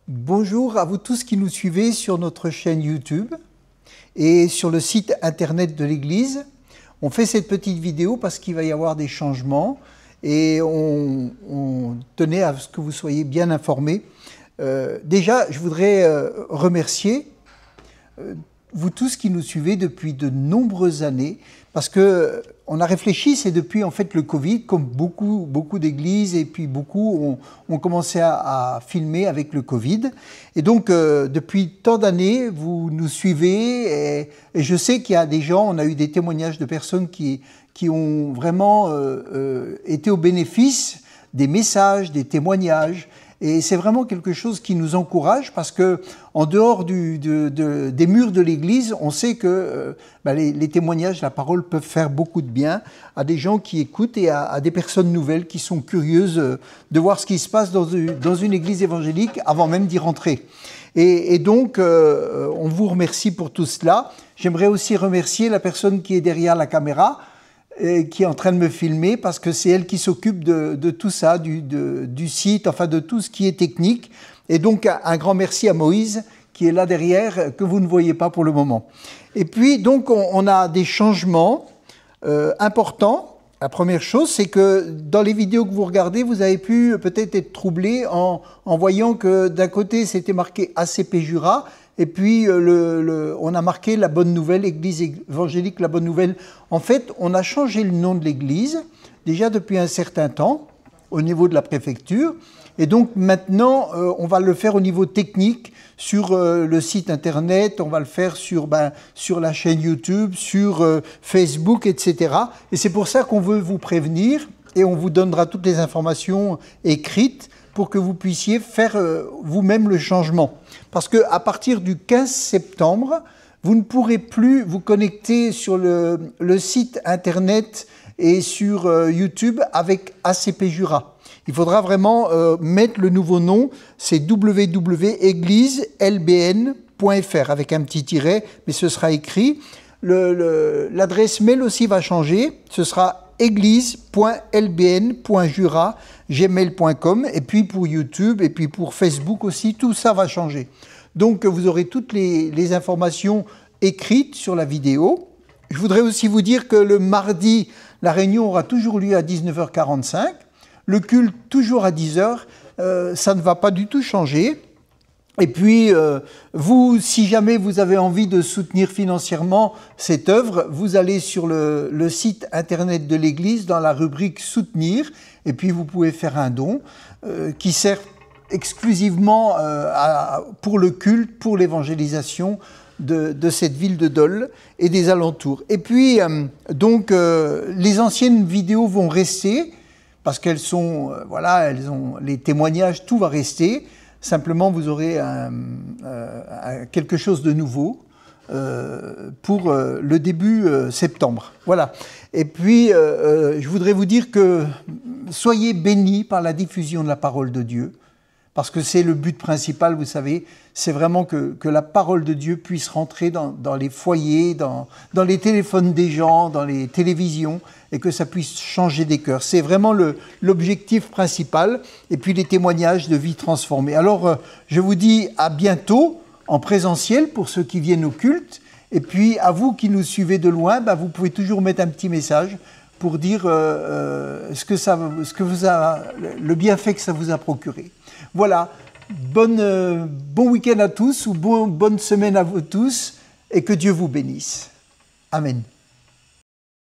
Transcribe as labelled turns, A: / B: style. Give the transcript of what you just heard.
A: Bonjour à vous tous qui nous suivez sur notre chaîne YouTube et sur le site internet de l'Église. On fait cette petite vidéo parce qu'il va y avoir des changements et on tenait à ce que vous soyez bien informés. Déjà, je voudrais remercier vous tous qui nous suivez depuis de nombreuses années, parce que on a réfléchi, c'est depuis en fait le Covid, comme beaucoup d'églises et puis beaucoup ont commencé à filmer avec le Covid. Et donc depuis tant d'années, vous nous suivez et je sais qu'il y a des gens, on a eu des témoignages de personnes qui ont vraiment été au bénéfice des messages, des témoignages. Et c'est vraiment quelque chose qui nous encourage parce que en dehors des murs de l'Église, on sait que les témoignages, la parole peuvent faire beaucoup de bien à des gens qui écoutent et à des personnes nouvelles qui sont curieuses de voir ce qui se passe dans une église évangélique avant même d'y rentrer. Et donc, on vous remercie pour tout cela. J'aimerais aussi remercier la personne qui est derrière la caméra, qui est en train de me filmer parce que c'est elle qui s'occupe de tout ça, du site, enfin de tout ce qui est technique. Et donc un grand merci à Moïse qui est là derrière, que vous ne voyez pas pour le moment. Et puis donc on a des changements importants. La première chose, c'est que dans les vidéos que vous regardez, vous avez pu peut-être être troublé en voyant que d'un côté c'était marqué ACP Jura, et puis on a marqué la bonne nouvelle, Église évangélique, la bonne nouvelle. En fait, on a changé le nom de l'église déjà depuis un certain temps au niveau de la préfecture. Et donc maintenant, on va le faire au niveau technique sur le site internet, on va le faire sur la chaîne YouTube, sur Facebook, etc. Et c'est pour ça qu'on veut vous prévenir et on vous donnera toutes les informations écrites pour que vous puissiez faire vous-même le changement. Parce qu'à partir du 15 septembre, vous ne pourrez plus vous connecter sur le site internet et sur YouTube avec ACP Jura. Il faudra vraiment mettre le nouveau nom, c'est www.egliselbn.fr avec un petit tiret, mais ce sera écrit. L'adresse mail aussi va changer, ce sera église.lbn.jura@gmail.com, et puis pour YouTube et puis pour Facebook aussi, tout ça va changer. Donc vous aurez toutes les informations écrites sur la vidéo. Je voudrais aussi vous dire que le mardi, la réunion aura toujours lieu à 19h45, le culte toujours à 10h, ça ne va pas du tout changer. Et puis, vous, si jamais vous avez envie de soutenir financièrement cette œuvre, vous allez sur le site internet de l'Église dans la rubrique « Soutenir » et puis vous pouvez faire un don qui sert exclusivement pour le culte, pour l'évangélisation de cette ville de Dole et des alentours. Et puis, les anciennes vidéos vont rester parce qu'elles sont, elles ont les témoignages, tout va rester. Simplement, vous aurez quelque chose de nouveau pour le début septembre. Voilà. Et puis, je voudrais vous dire que soyez bénis par la diffusion de la parole de Dieu, parce que c'est le but principal, vous savez, c'est vraiment que la parole de Dieu puisse rentrer dans les foyers, dans les téléphones des gens, dans les télévisions, et que ça puisse changer des cœurs. C'est vraiment l'objectif principal, et puis les témoignages de vie transformée. Alors, je vous dis à bientôt en présentiel pour ceux qui viennent au culte, et puis à vous qui nous suivez de loin, vous pouvez toujours mettre un petit message pour dire le bienfait que ça vous a procuré. Voilà, bon week-end à tous ou bonne semaine à vous tous et que Dieu vous bénisse. Amen.